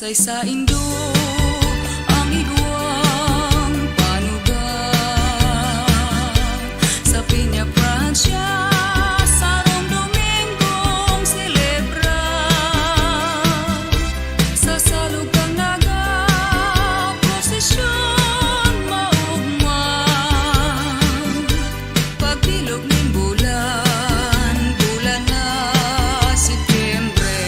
Say sa Indo ang igwang panugang sa Piña Francia sarong Domingong celebra sa salug kang naga prosesyon maugmang pagbilog ning bulan bulan na Setyembre.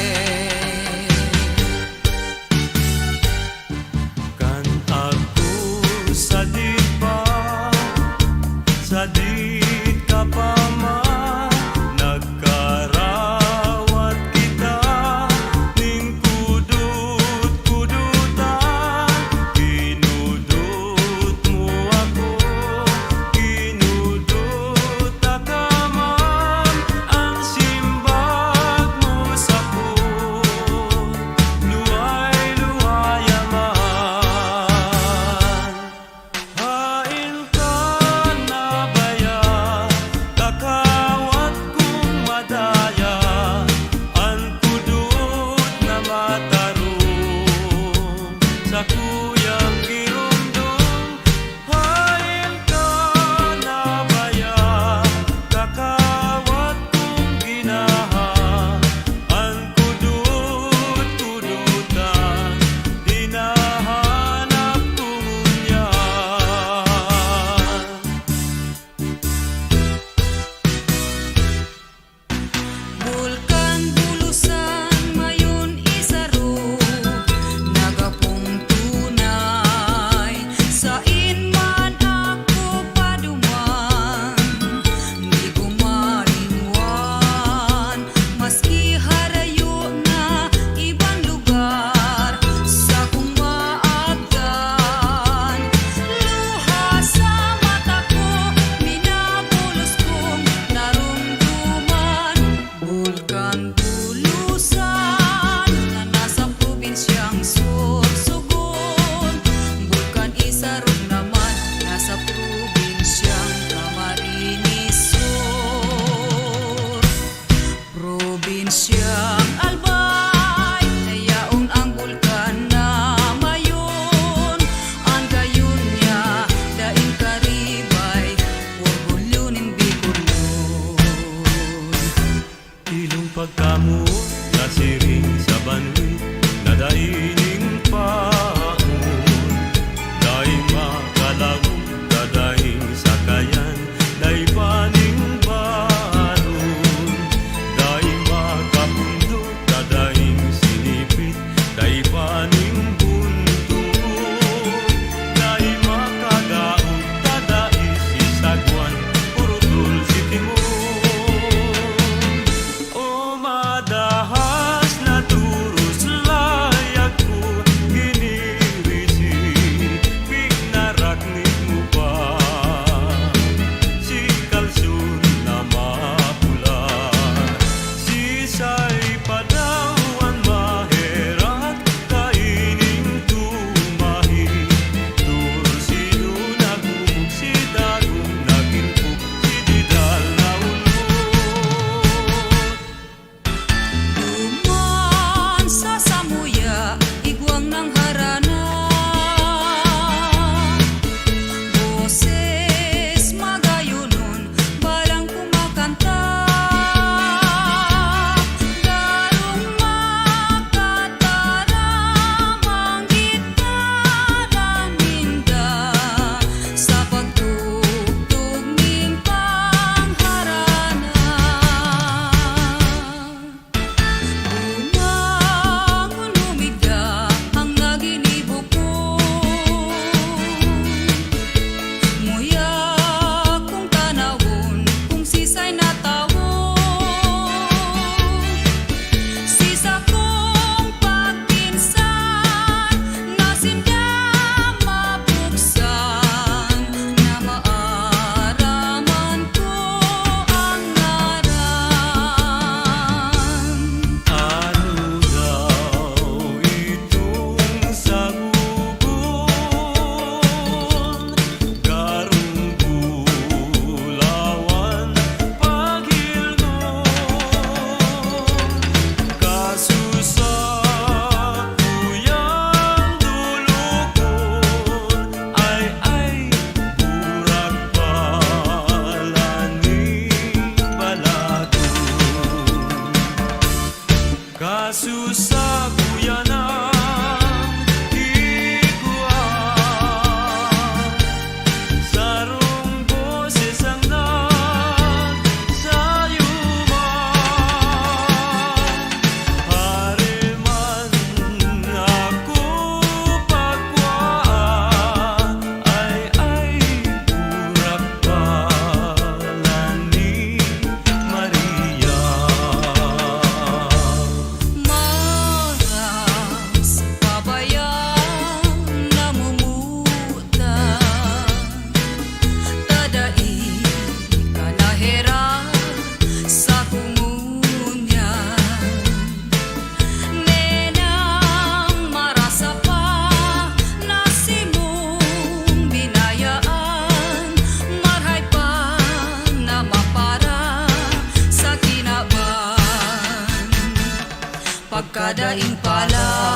kadaing pala.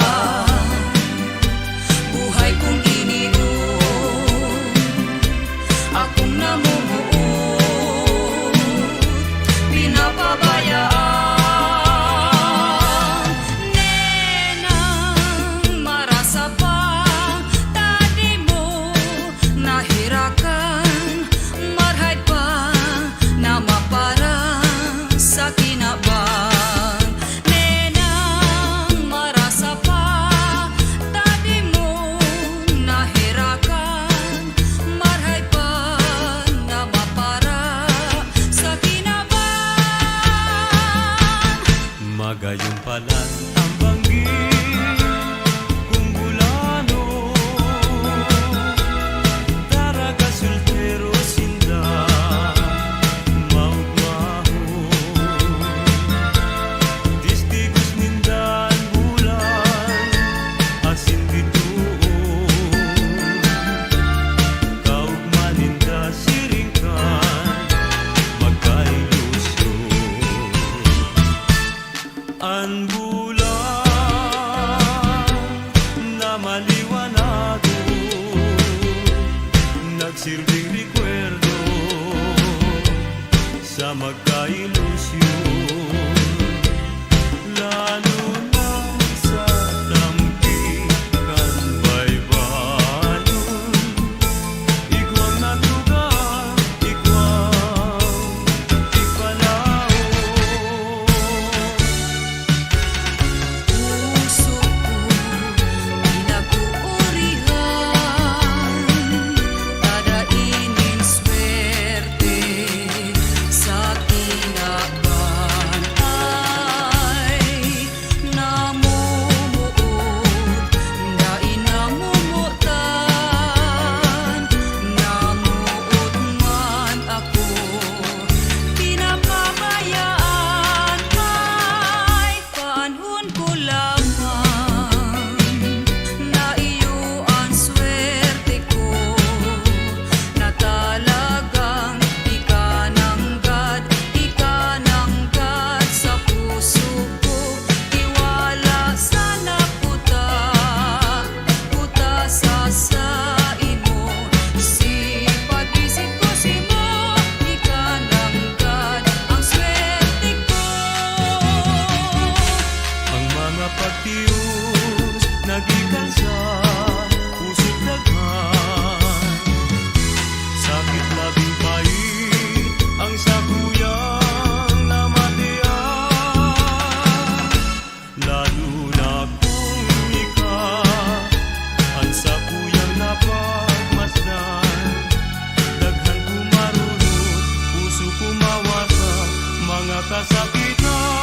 Buhay kong iniuot, akong namumuot, pinapabayaan. Nenang marasa pa, tadi mo nahirakan, marhay pa na maparang sa kinabang. Nenang marasa pa, tadi mo nahirakan, marhay pa na mapara sa kinabang. Magayong palan ang banggit kung bulano, daraga sultero sinda maugmaho, tistigos nindan bulan asin bituon, kaugman ninda siringkan magkailusyon. Ang bulan na maliwanado, nagsilbing rekwerdo sa magkailusyon, lalo na sa tampikan baybayon. Ikaw ang natugang, ikaw ipalaon. Puso ko pinag-uurihan, kadainin swerte sa kinaban ay namumuot, dain namumutan, namuot man ako, pinapabayaan ay paanhon ko lamang, na iyo ang swerte ko, na talagang ikananggad sa puso ko, tiwala sana puta sa imo, sipag-isip ko simo, ikananggad ang swerte ko. Ang mga pagtiyos nagikan sa puso't daghan, sakit labing pait ang sakuyang namatian, lalo na kung ikaw ang sakuyang napagmasdan. Daghan kumarunot, puso kumawasa mga kasakitan.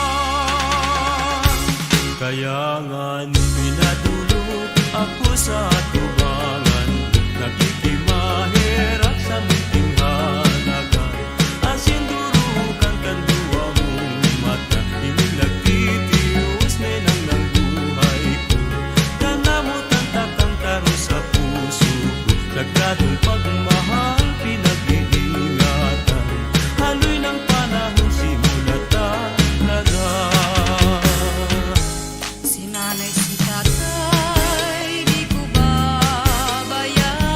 Kaya nga pinadulog ako sa tubangan, nakikimahirap sa munting halagan. Asin durukan kan duwa mong mata, inig nagtitios menang ng buhay ko. Kanamutan takang karo sa puso ko, nagkadong pagmahal pinag-iingatan. Haloy ng panahon simula talaga. Si nanay, si tatay, di ko babayaan,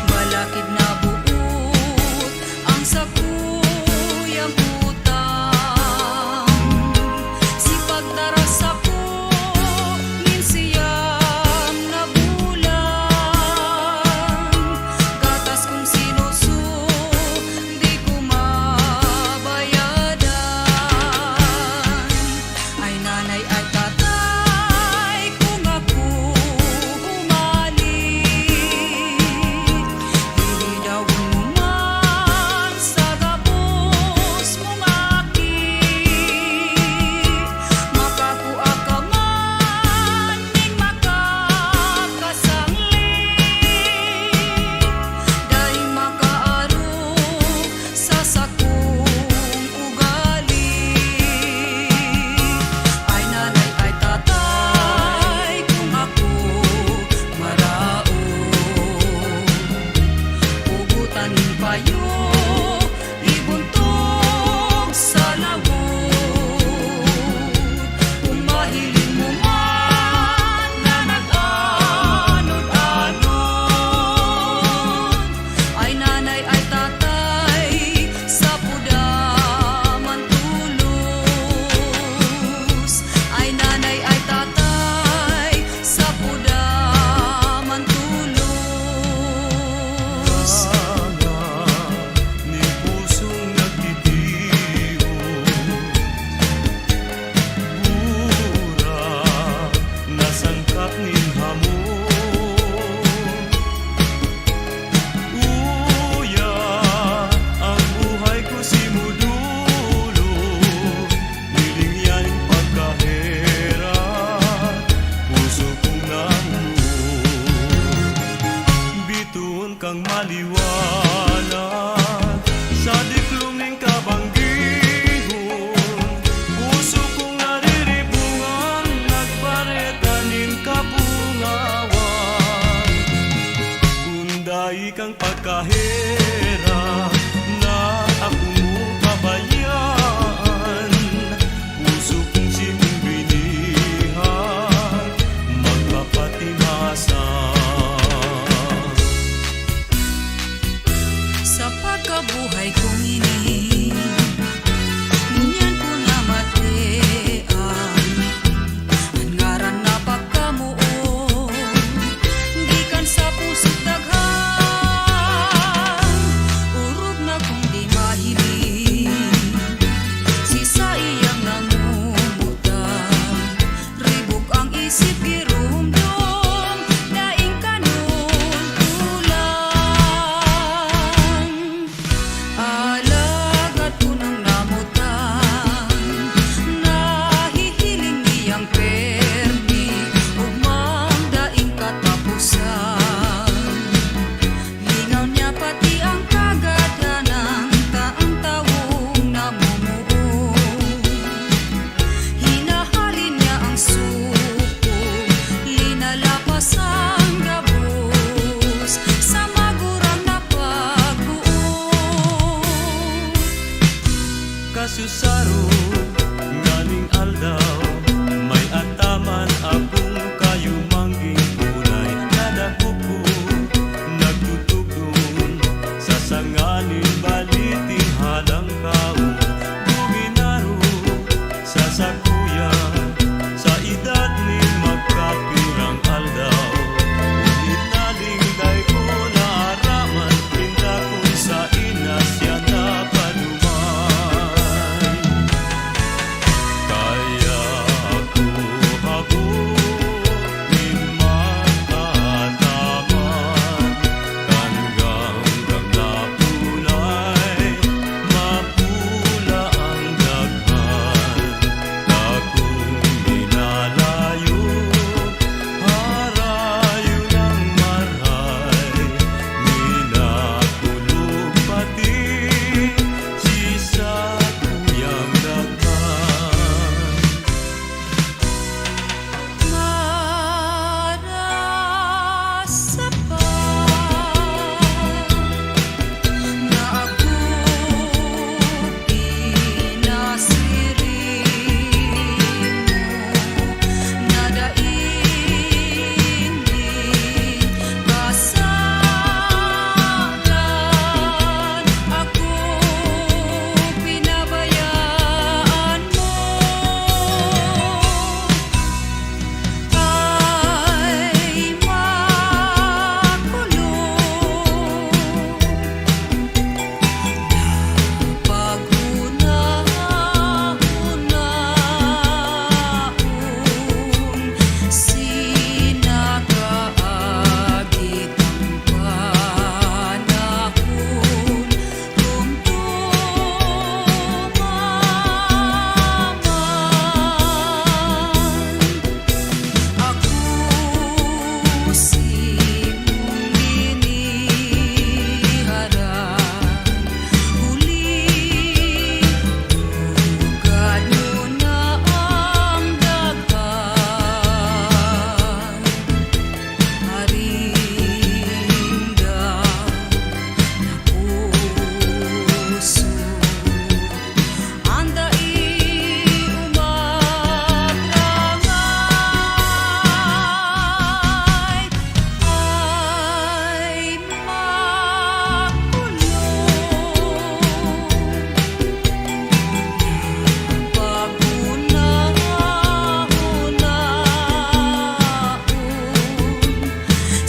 balakid na buot ang sakuyang utang, si pagtaras ako, minsiyam na bulan, Lagi kang pagkahera na ako mo pabayaan. Puso kong simong binihan, magpapatimasa. Sa pagkabuhay kong ini, ngunyan ko na matean, ang ngaran na pagkamuo, gikan sa puso't daghan, urog na kung di mahiling, sisa iyang namumutan, ribok ang isip girumdum, daing kanon tulang. Alagad ko ng namutan, nahihiling niyang permi, ugmang daing katapusan. Lingaw niya pati ang kagadanang taang tawong namumuo. Hinahalin niya ang suko, linalapas ang gabos, sa magurang na pagbuo. Kasusaro nganing aldaw, may ataman akong kayumangging kulay. Nadako ko nagtutugtog sa sanganin baliting halang kao. Buminaro sa sakuya, sa edad ni magkapirang aldaw. Ulit naling day ko naaraman, pinda ko sa ina siya napanuman. Kaya ako habunin makataman, kanggang napulay, mapula ang daghan. Takong minalayo, harayo ng marhay, minakulog pati sisa kuyang daghan. Marasapan na ako pinasiring mo, nadaing di kasalan, ako pinabayaan mo. Ay makulong pag-una-unaon, sinakaagit ang panahon, ako simong giniharan, huli ugad mo na ang daghan. Haringga na puso, ang daing umagrangay, ay makulong pag-una-unaon,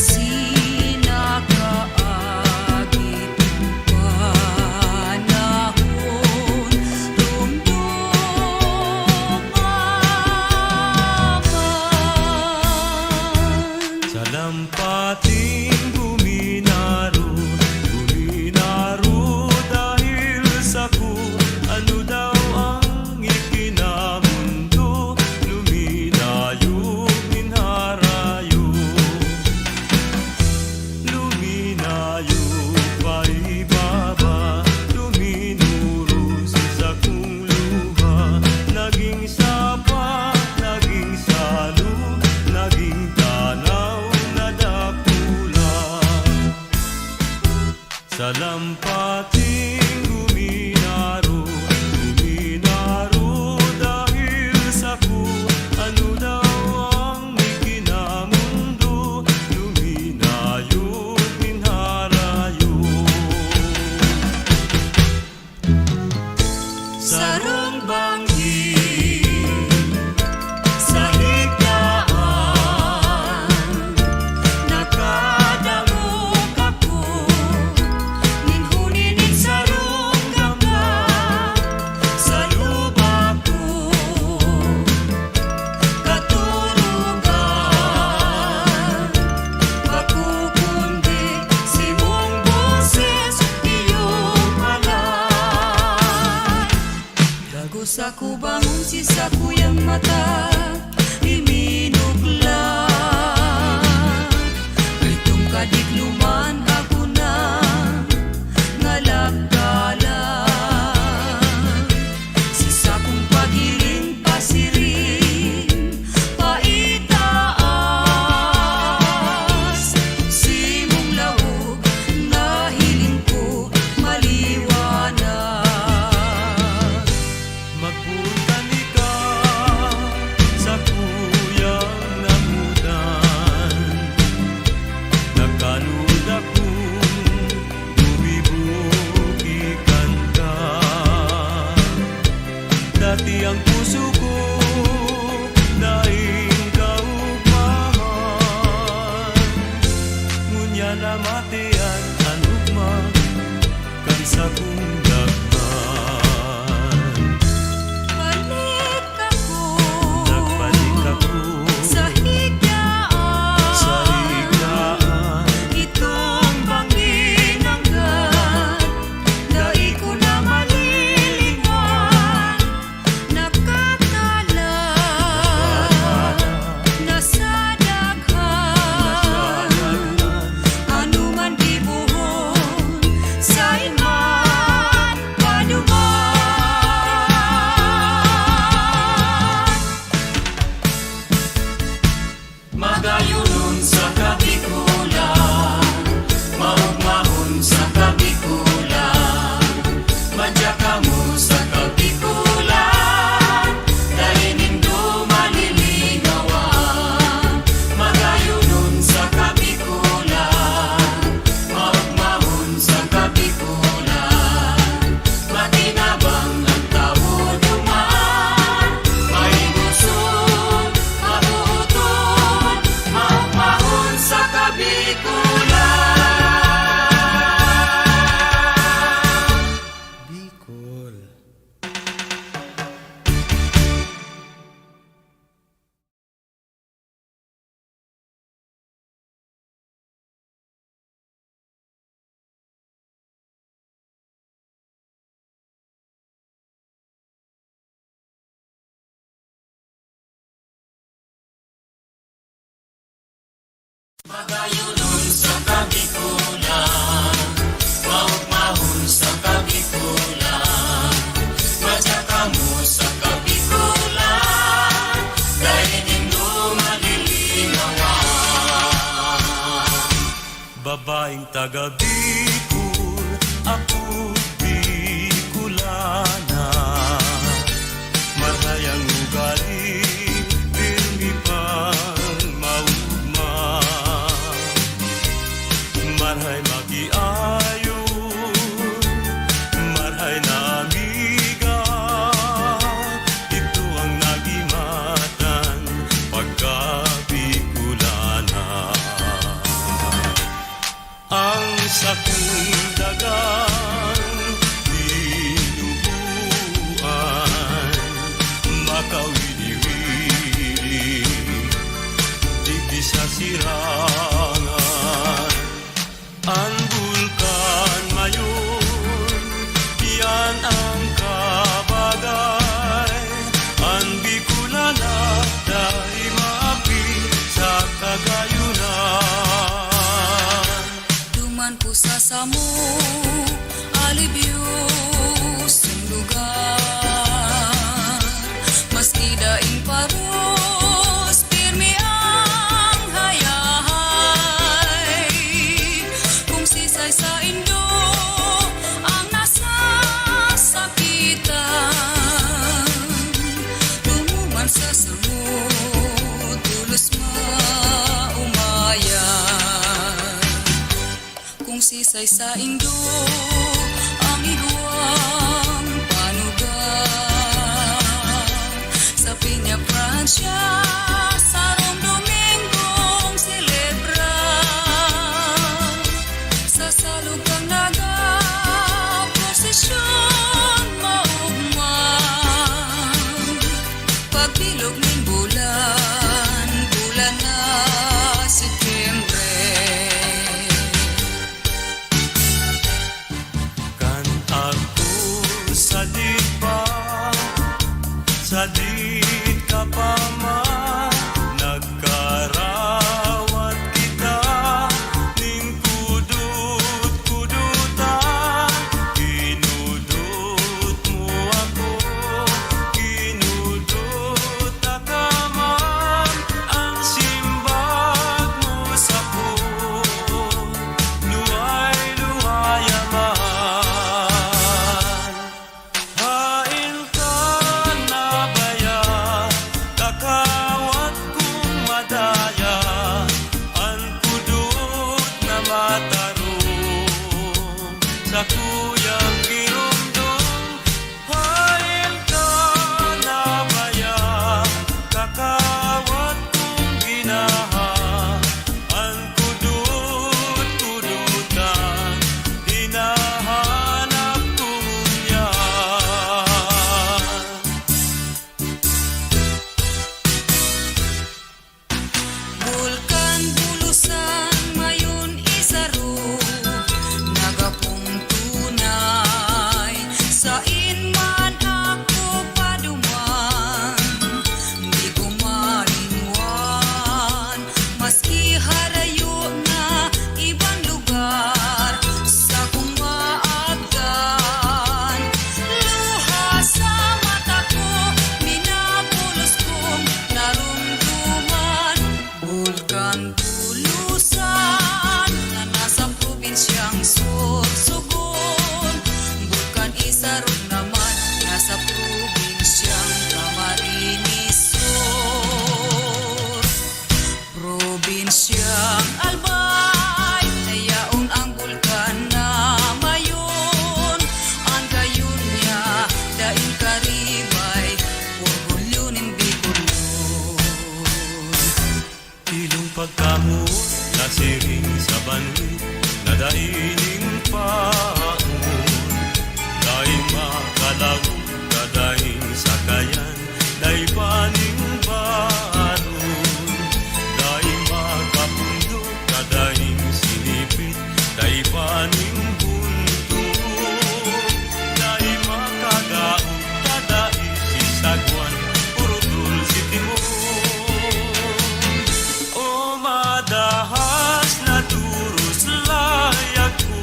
sinakaagit ang panahon, rumdumaman. Sa lampating guminaro, guminaro dahil sa ku, ano daw ang ikinamundo, luminayo, minharayo, luminayo pa ibaba, luminuro sa kung luha, naging sapa, naging salo, naging tanaw na dakula. Dalampating guminaro dahil saku. Ano daw ang ikinamundo, luminayog minharayo. Sarong banggi sa higdaan, nakadamog ako, ninhuninin sarong gamba sa lupa ko. Katurugan, makukundi si mong boses, iyong alay. Gagos ako bangon si sakuyang mata, iminugla. Itong kadikluman ako na ngalagkala. Si sakong pagiring pasiring paitaas. Si mong lawog na hiling ko maliwanag. Magputani ka sa kuyang namudan. Nagkanud akong bumibukikan ka. Dati ang puso ko daing kaugmahan. Ngunya na matian anugma kan sa kong daghan. Balik ako, nagbalik ako sa higdaan, itong bangin hanggan, dai ko na malilingan, nakakala nasa daghan, anuman gibuhon sa iman paduman. Magayunon sa kabikulan, maugmahon sa kabikulan, madya mo sa kabikulan, dahil nindo maliligawan. Magayunon sa kabikulan, maugmahon sa kabikulan, matinabang ang tao duman, mahinuson, mabuton, maugmahon sa kabikulan. Bicol. Magayunon sa kabikulan, maugmahon sa kabikulan, madya mo sa kabikulan, dahil nindo maliligawan. Babaeng taga Bicol, ako Bicolana, marayang ugali, pirmi pang maugma. Marhay magiayo, marhay na amiga, ito ang nagimatan pagka-Bicolana. Ang sakong dagang dinubuan, makawili-wili, di sa sirangan. Ang bulkan mayon, yan ang kabagay. Ang Bicolana, dahil maapi sa kagayunan. Duman ko sa samo, alibyos ang lugar. Maski daing paros, pirmi ang hayahay. Kung sisay sa indo, Kung sisay sa Indo ang iguang panugang sa Piña Francia sa Rome Domingong celebra sa salug kang naga posisyon maugmang pagbilog ning bulan bulan na Setyembre. Sadit ka pa man, nagkarawat kita, ning kudut-kudutan, kinudut mo ako, kinudut ka man, ang simbag mo sa ko, luhay-luhayaman. Kakawat kong madaya, ang kudut na matarong sa kuyang girundong. Hain ka na baya, kakawat kong ginaha, ang kudut-kudutan, hinahanap kong yan. Bulkan bulusan mayon isaro nagapong tunay sa inman ako paduman di ko malinwan maski harayo na ibang lugar sa kong maagdan luha sa mata ko minapulos kong narumduman. Bulkan bulusan na nasa probinsyang Sorsogon, Bulkan Isarog naman nasa probinsyang Camarines Sur. Probinsyang Albay, nayaon ang bulkan na mayon, ang gayon niya daing karibay, orgulyo nin Bicolon. Ilong pagkamo, nasiring sa banwi, nadaining paon. Daing makalawang, kadaing sakayan, daing paning baron. Daing makapundo, kadaing sinipit, daing paning bunto. Daing makagaon, kadaing sisagwan, purudul si timon. O madahas na durus layag ko,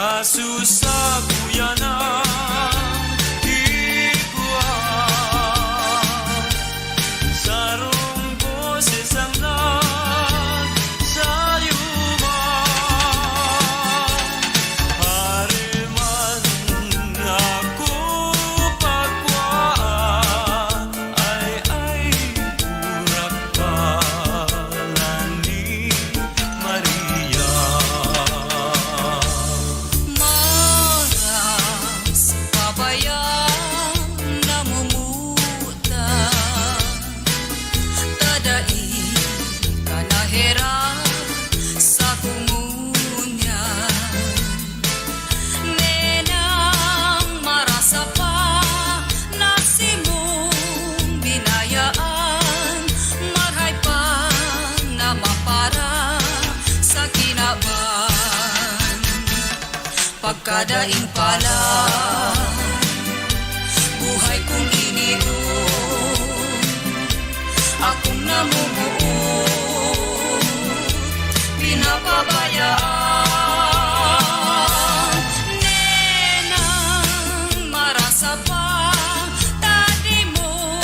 Nasusabuyan ang higuan, sarong boses ang nagsayuman. Hariman ako pagwaan, ay urak palan ni Maria. Maras pabayang namumutan, tadai kanahera sa kumunyan. Nenang marasa pa nasimong binayaan, marhay pa na mapara sa kinaban. Pagkadaing pala, buhay kong ininom, akong namumuot, pinapabayaan. Nenang marasa pa, tadi mo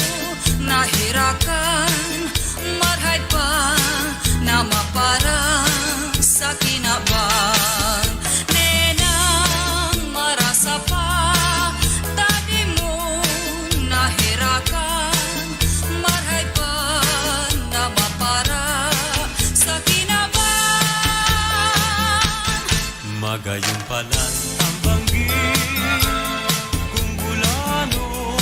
nahirakan, marhay pa na maparang sa kinaban. Nenang marasa pa, tadi mo nahirakan, marhay pa na mapara sa kinaban. Magayong palan ang banggit kung bulano,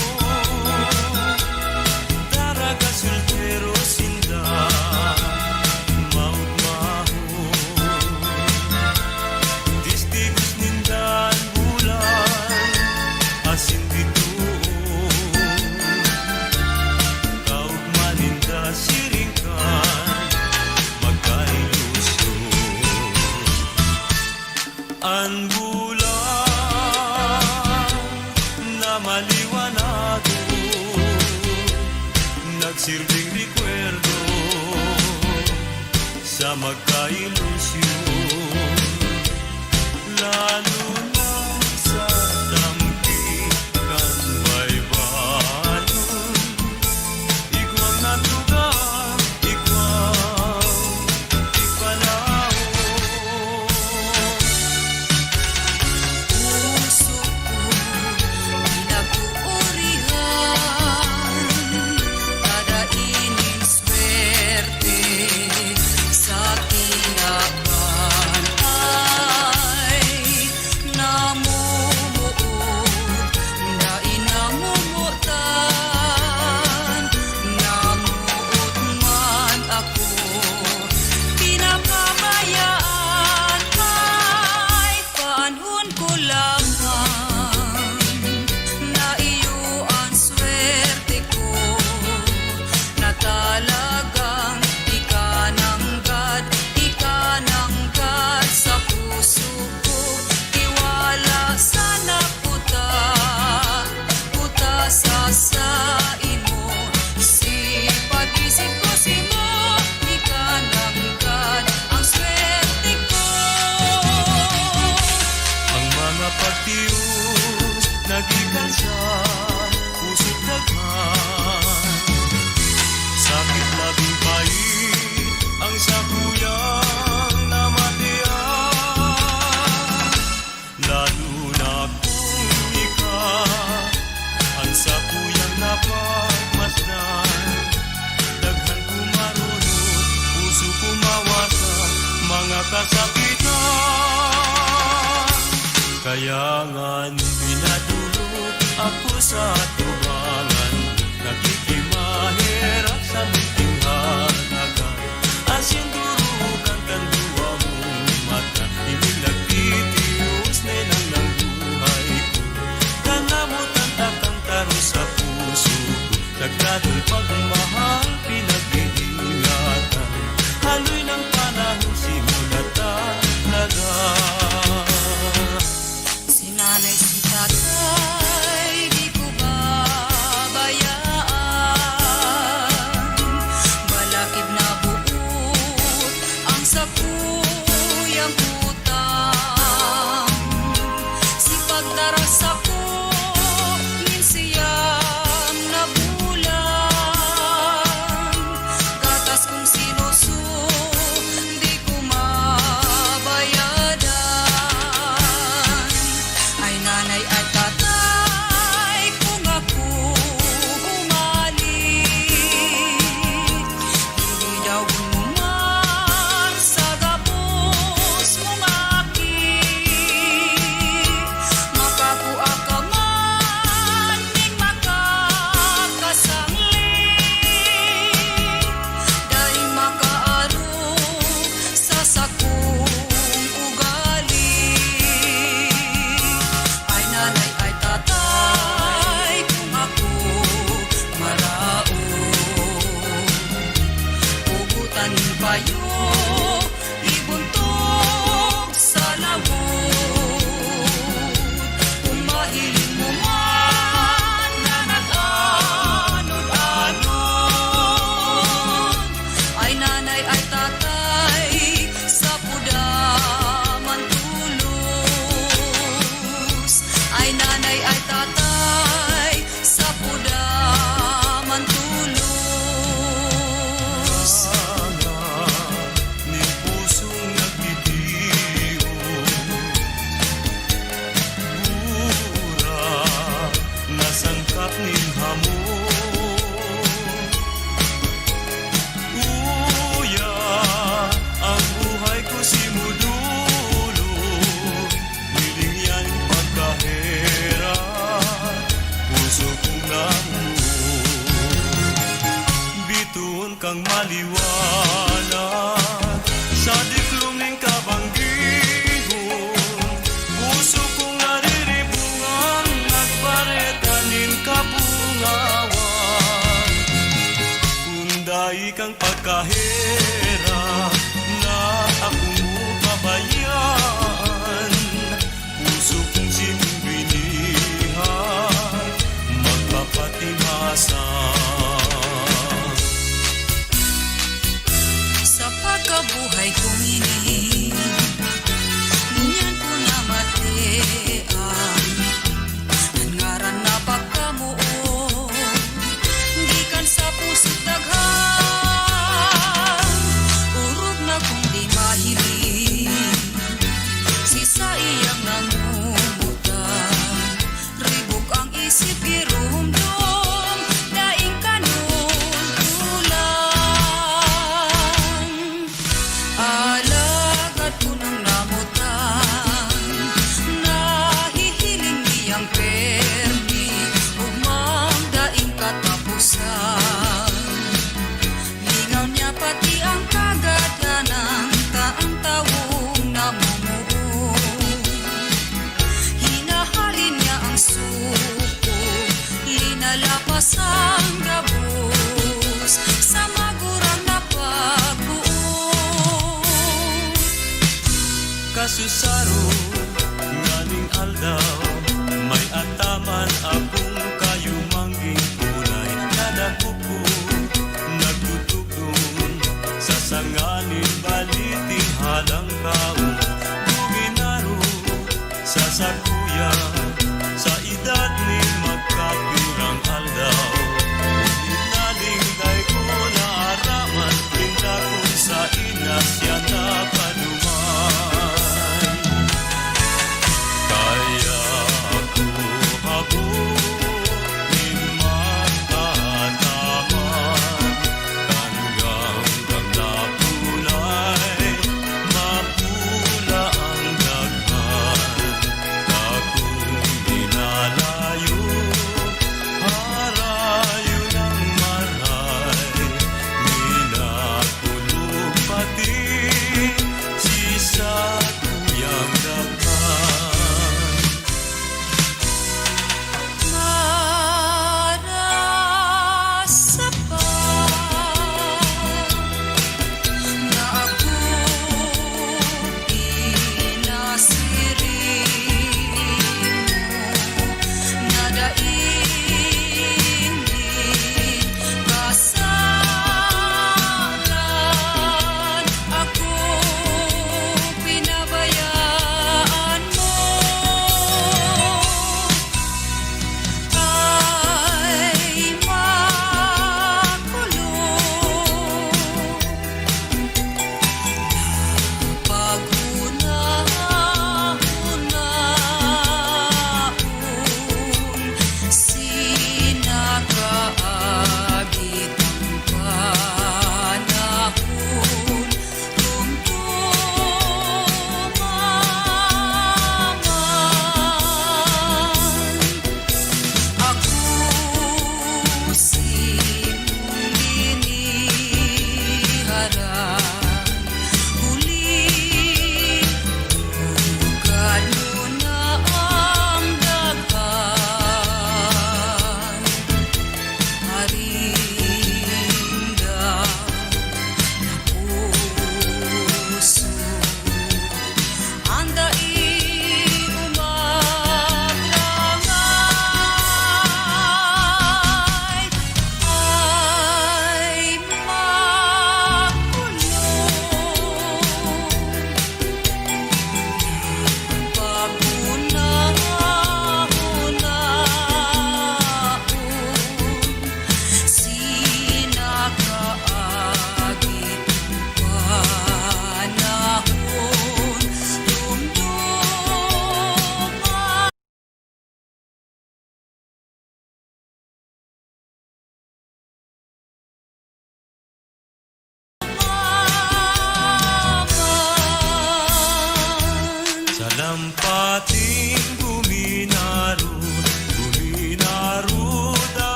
daraga sultero sinda maut-maho. Distigos nindan bulan asin bituon, kaug maninda siringkan magkailusyon. Ang bulan na maliwanado, nagsilbing rekwerdo sa magkailusyon. Lalo na sa dampikan may balon, ikaw natugang, ikaw ipalaon. Puso ko pinaguurihan, dadainin swerte sa kinaban. Ay namumuot, dain namumutan, namuot man ako, pinapabayaan. Ay panahon ko lamang, na iyo ang swerte ko, na talagang ikananggad sa puso ko. Tiwala sana puta, puta sa imo, si pag-isip ko si mo, ikananggad ang swerte ko. Ang mga pagtius nagikan sa puso't daghan, sakit labing pait ang sakuyang namatian. Lalo na kung ikaw ang sakuyang napagmasdan, daghan kumarunod, puso kumawasan mga kasakitan. Kaya nga't pinadulog ako sa tubangan, nakikimahirap sa munting halagan. Asin durugan kanduwa mong mata, inilagtitius nenang ng buhay ko. Kanamutan takang taro sa puso ko, nagdadol pagmahal pinag-iingatan. Haloy ng panahon simulat talaga. Si nanay, si tatay, di ko babayaan. Balakid na buot ang sakuyang utang. tatay sa puda mantulos. Sana ni pusong nagtitiyo, mura nasangkap ning hamon. Uya, ang buhay ko simudulo, niling yan pagkahera, puso kong namuo. Bituon kang maliwanag sa diklong ning kabanggihon, puso kong nariribungan, nagparetanin kapungawan. Kunday kang pagkahera na akong pabayaan, puso kong simbinihan, magpapatimasan. Sa pagkabuhay kong ini, ngunyan ko na matean, ang ngaran na pagkamuo, gikan sa puso't daghan, urog na kung di mahiling, si sa iyang nangumutan, ribok ang isip girumdum, daing kanon ulang. Alagad ko ng namutan, nahihiling niyang permi, umang daing katapusan. Lingaw niya pati ang kagadanan, taang tawong namumuo. Hinahalin niya ang suko, linalapas ang gabos, sa magurang na pagbuo. Kasusaro nganing aldaw, may ataman akong kayumangging kulay, nadakuko nagtutugtun sa sanganin baliting halang kaon. Buginaro sa sakuya, sa edad ni magkapirang aldaw,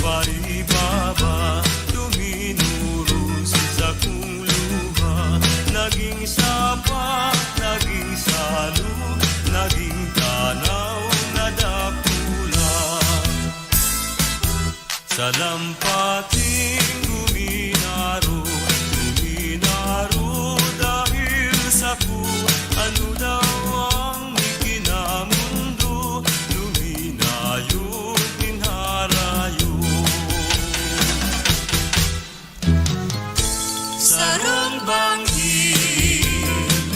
paibaba, duminurus sa kong luha. Naging sapa, naging salo, naging tanaw na dakula. Sa lampating guminaro, guminaro dahil sa ku. Ano daw ang ikinamundo, luminayo, tinharayo. Sarong banghid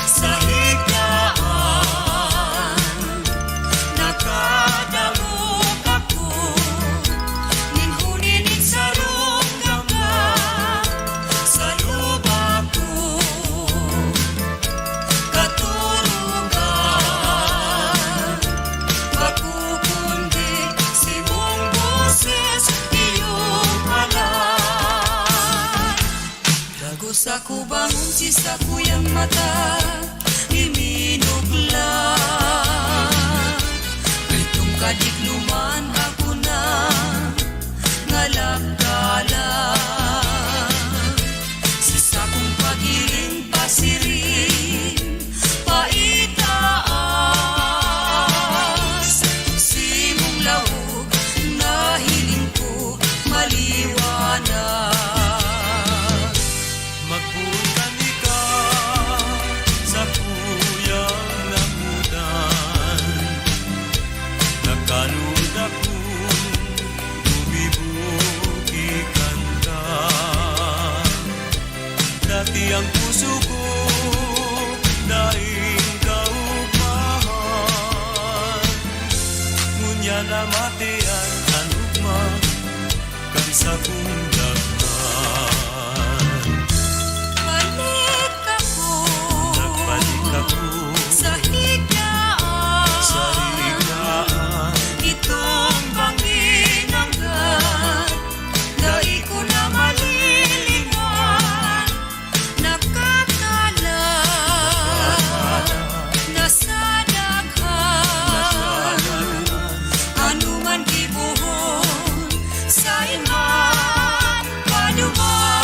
sa higlaan, nakadamog ako, ninhuninig sarong gangga sa lubak ko. Katurugan, makukundi si mong boses, iyong halay. Lagos ako bangon si sa kuyang mata, iminugla. Itong kadikluman ako na ngalagdala. Si sa kong pagiring pasirin, paitaas. Si mong lawog na hiling ko maliwanag. Magbuntani ka sa kuyang namudan. Nagkanud akong bumibukikan ka. Dati ang puso ko daing kaugmahan. Ngunya na matian ang ugma kan sa kong daghan. Balik ako Nagbalik ako sa higlaan, sa higaan. itong banginanggan, dai ko na malilingan. Nakakala nasa daghan, ano man gibuhon sa iman paduman.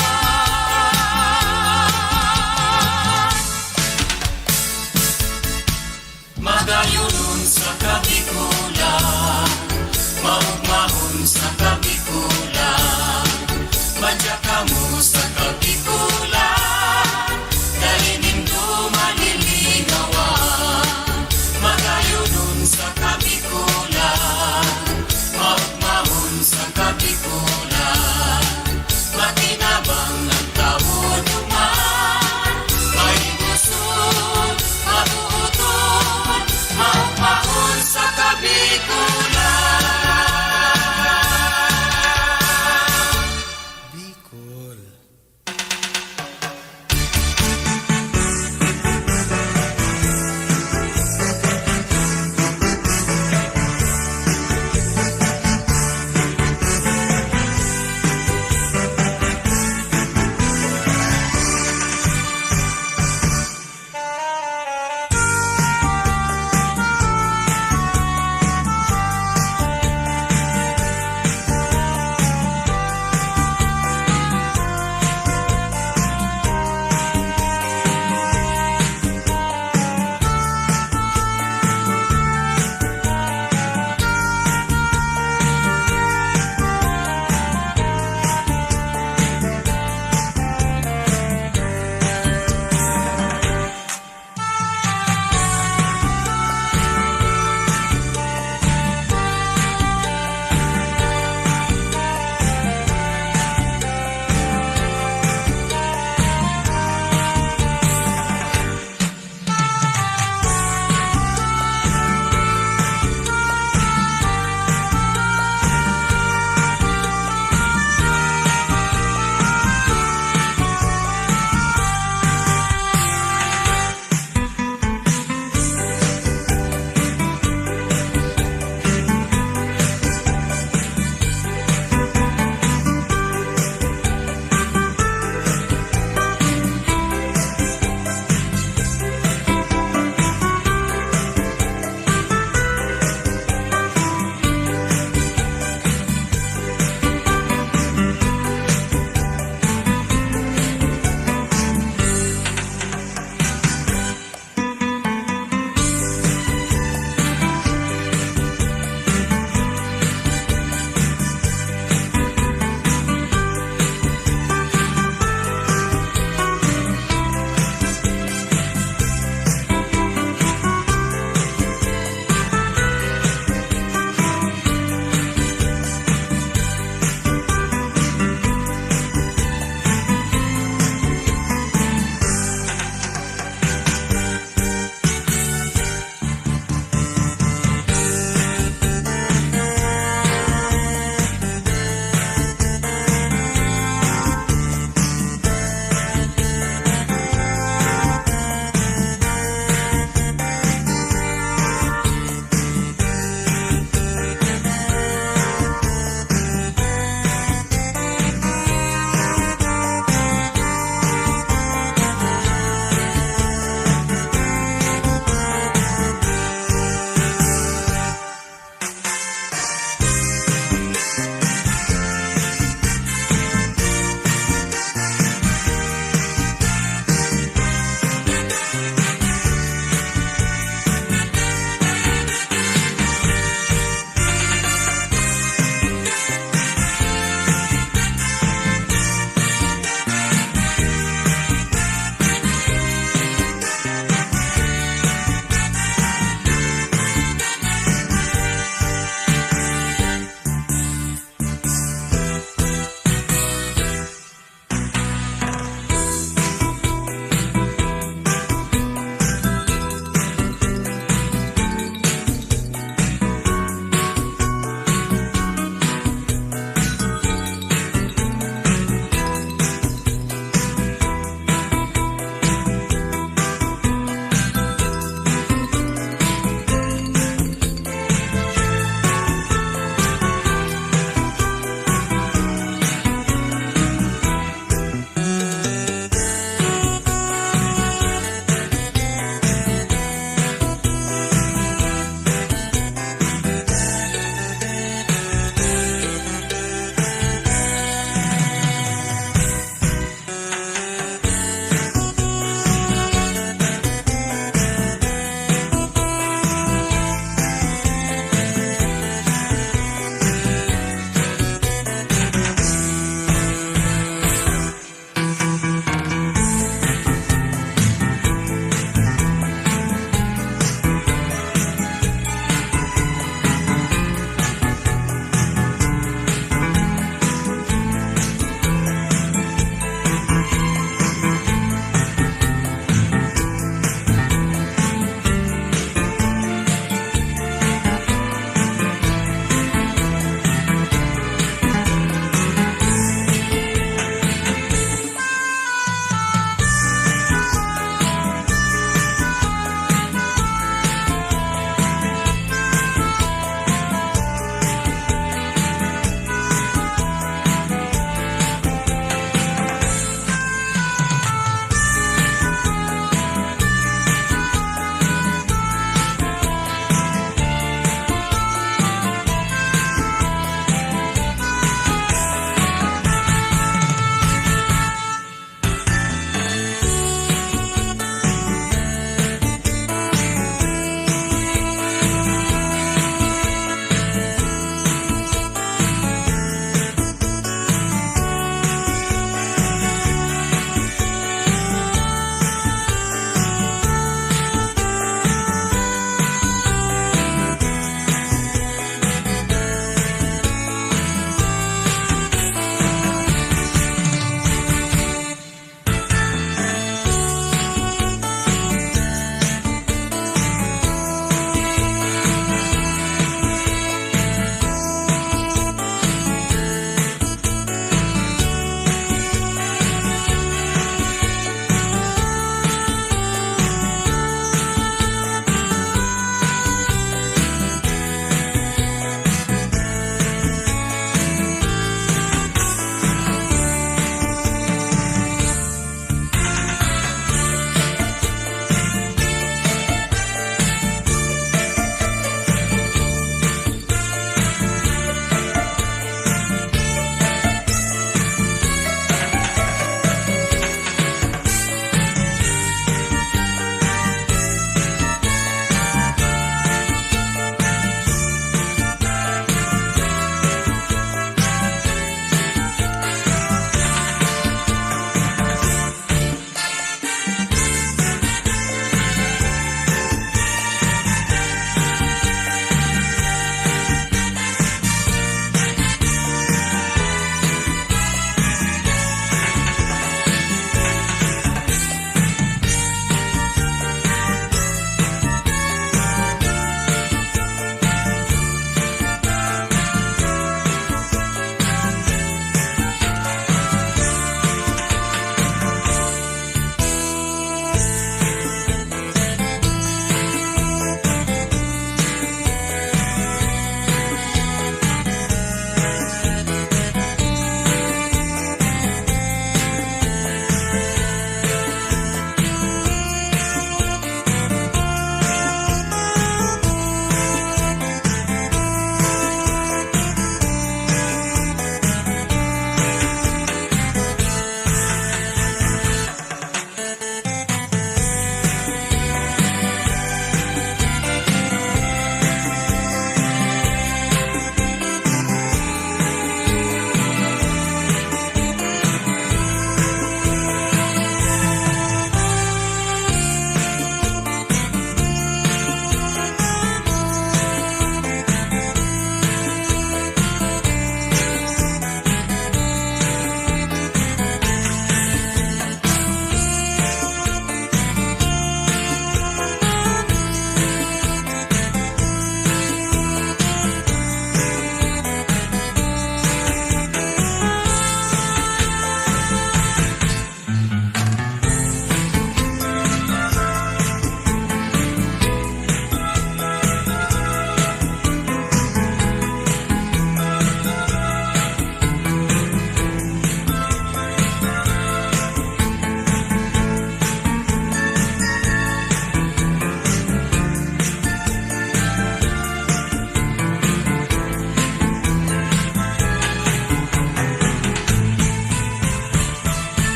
Magayunon sa kabikulan, maugmahon sa kabikulan, madya kamo sa kabikulan, dalinim dumaliligawan. Magayunon sa kabikulan, maugmahon sa kabikulan, matinabang ang tawon duman, may gusto, mabuuton, maugmahon sa kabikulan.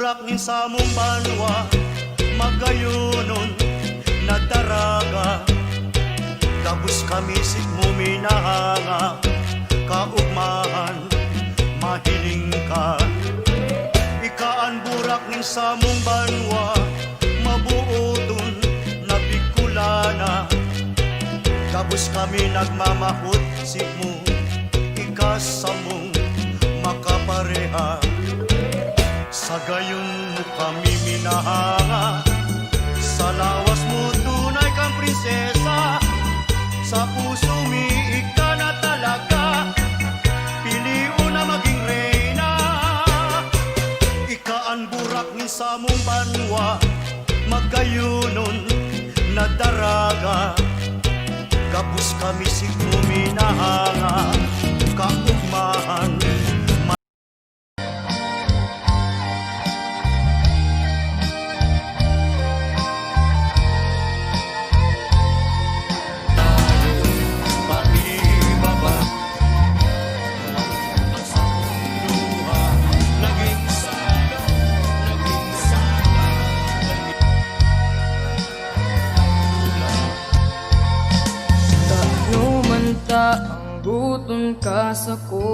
burak nin sa mong banwa, magayunon nagdaraga. Gabus kami sig mo minahanga, kaugmahan mahiling ka. Ikaan burak nin sa mong banwa, mabuodon na Bicolana. Gabus kami nagmamahot sig mo, ikasa mong makapareha. Sa gayon mo kami minahanga, sa lawas mo tunay kang prinsesa. Sa puso mi ika na talaga, piliu na maging reyna. Ika ang burak ni sa mong banwa, magkayunon na daraga. Gabus kami sigmo minahanga, kaugmahan. Ang gutom ka sa ko,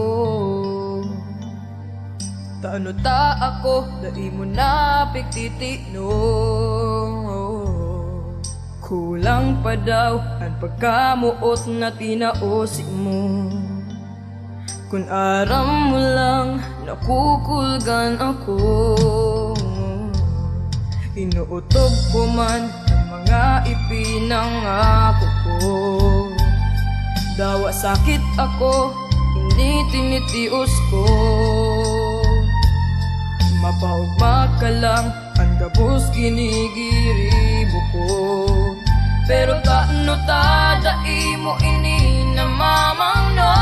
taano ta ako, dai mo na pagtitino. Kulang pa daw ang pagkamuot na tinaosik mo. Kung aram mo lang, nakukulgan ako. Inuutog ko man ang mga ipinangako ko. Dawa sakit ako, hindi tinitios ko. Mapaugma ka lang, ang gabos kinigiribo ko. Pero taano ta, dai mo ini namamangno.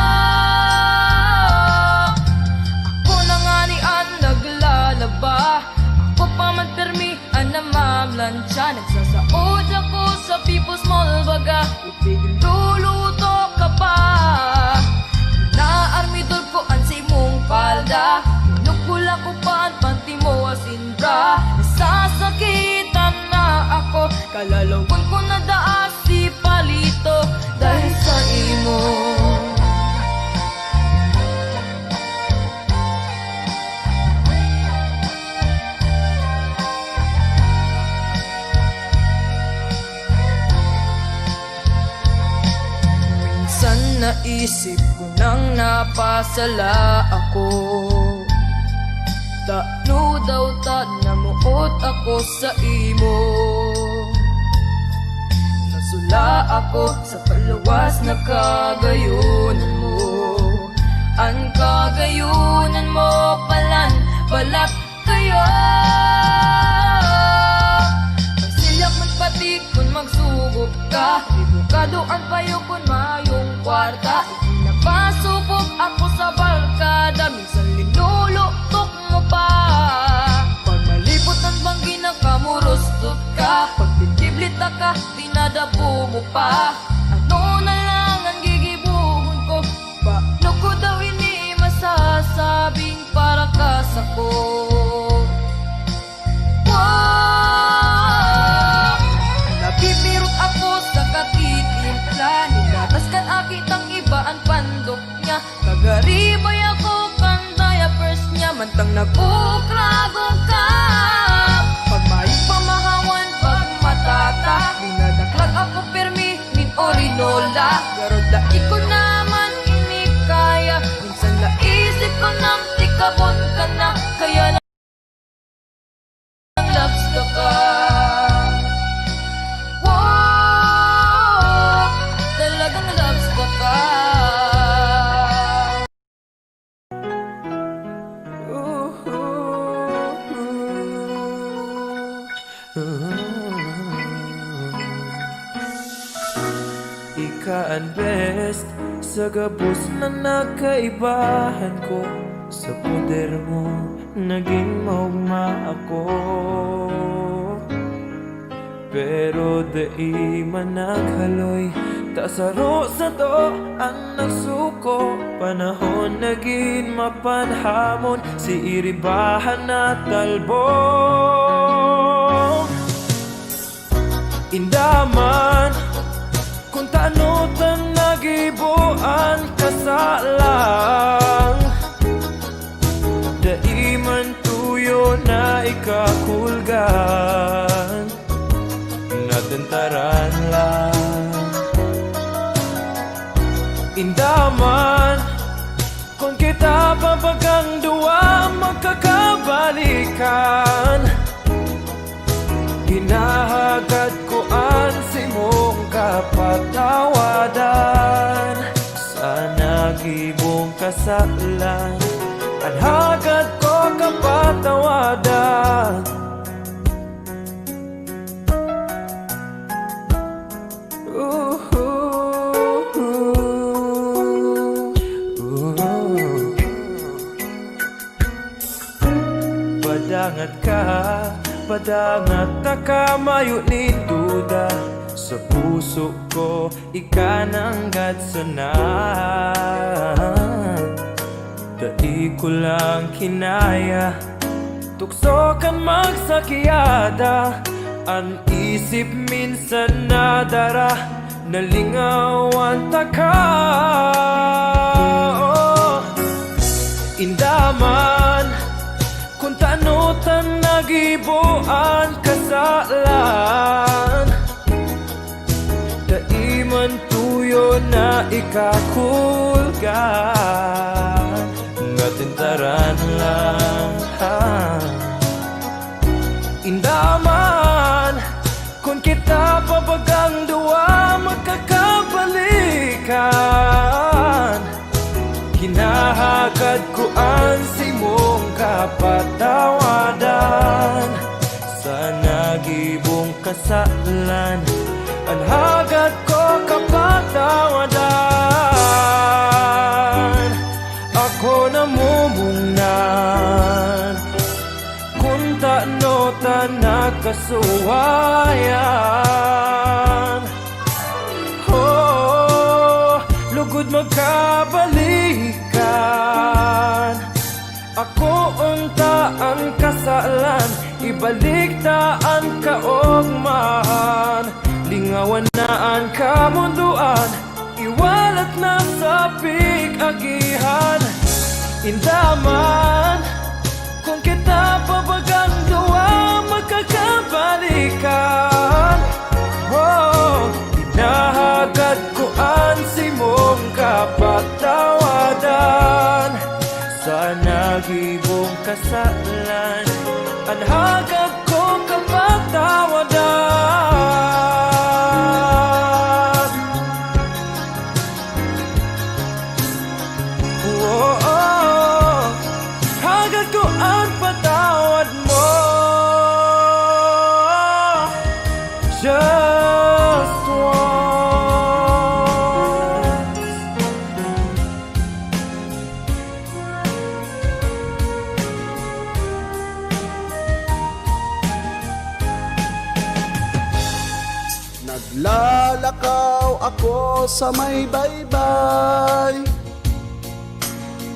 Ako na nga ni ang naglalaba, ako pa man permi ang namamlansya. Nagsasaod ako sa People's Mall baga, itigil luluto ka pa. Naarmidol ko ang simong palda, inukula ko pa ang panty mo asin bra. Nasasakitan na ako, kalalawon ko na daas si palito dahil sa imo. Naisip ko nang napasala ako, taano daw ta namuot ako sa imo. Nasula ako sa palawas na kagayunan mo. Ang kagayunan mo palan balat kayo. Magsilak man pati kung magsugop ka, ibukadoan payo kung mayong kwarta. Napasubok ako sa barkada, minsan linulutok mo pa. Pag malipot ang banggi na kamurustot ka, pag pintiblita ka, dinadapo mo pa. Ano na lang ang gigibuhon ko, paano ko daw ini masasabing para ka sa ko. Napipirot ako sa katitimpla, nilatas kan akit ang iba ang pandok niya. Kagaribay ako kang diapers niya, mantang nag-ukragong ka. Pag may pamahawan, pag matata, dinadaklag ako permi, min orinola. Garod na iko naman inikaya, minsan naisip ko nang tikabon ka na, kaya lang loves ka ka. Talagang loves ka ka. Ika ang best sa gabos na nagkaibahan ko. Sa poder mo naging maugma ako, pero dai man naghaloy Tasaro sa to ang nagsuko, panahon naging mapanhamon, si iribahan na talbong. Indaman kung tanutan nagibuan kasalang, daiman tuyo na ikakulgan, natentaran lang. Indaman kung kita papagang duwa magkakabalikan, hinahagad ko an si mong kapatawadan, sa nagibong kasalan, ang hagad ko kapatawadan. Padangat ka, padangat ta ka, mayo ni duda sa puso ko, ikananggad sanan. Dai ko lang kinaya, tukso kan magsakiyada, ang isip minsan nadara, nalingawan ta ka. Oh. Indaman kung tanutan nagibuan kasalan, daiman tuyo na ikakulgan, natentaran lang. Indaman kung kita pabagang duwa magkakabalikan, hinahagad ko ang si mong kapatawadan, sa nagibong kasalan, ang hagad ko kapatawadan. Ako namumungnan kung tanutan nakasuwayan, oh, lugod magkabalikan. Ako unta ang kasalan, ibalik ta ang kaugmahan, lingawan na ang kamunduan, iwalat na sa pig-agihan. Indaman kung kita pabagang duwa magkakabalikan, oh, hinahagad ko ang si mong kapatawadan, sa nagibong kasalan, ang hagad ko kapatawadan. Oh, oh, hagad ko ang patawad mo. Just once. Naglalakaw ako sa may baybay,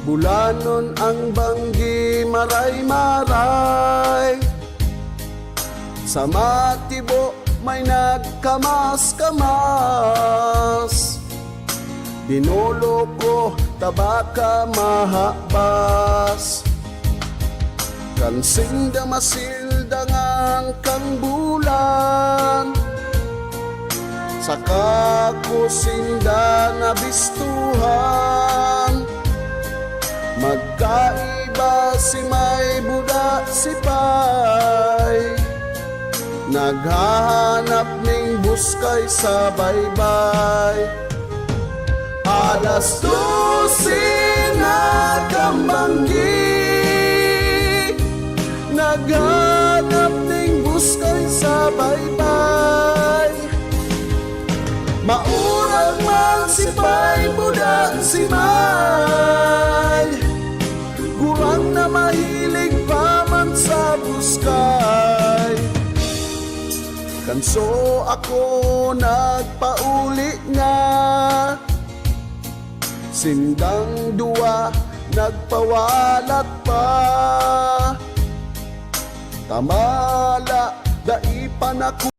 bulanon ang banggi maray-maray, sa matibo may nagkamas-kamas, dinulo ko tabaka mahabas, kansing damasil dangang kang bulan, saka ko sinda nabistuhan, magkaiba si may buda sipay, naghahanap ning buskay sa baybay. Alas 12 na kambanggi, naghanap ning buskay sa baybay, maurang man si pay buda si may, kurang na mahilig pa man sa buskay. Kanso ako nagpauli nga, sindang duwa nagpawalat pa. Tamala, daipan ako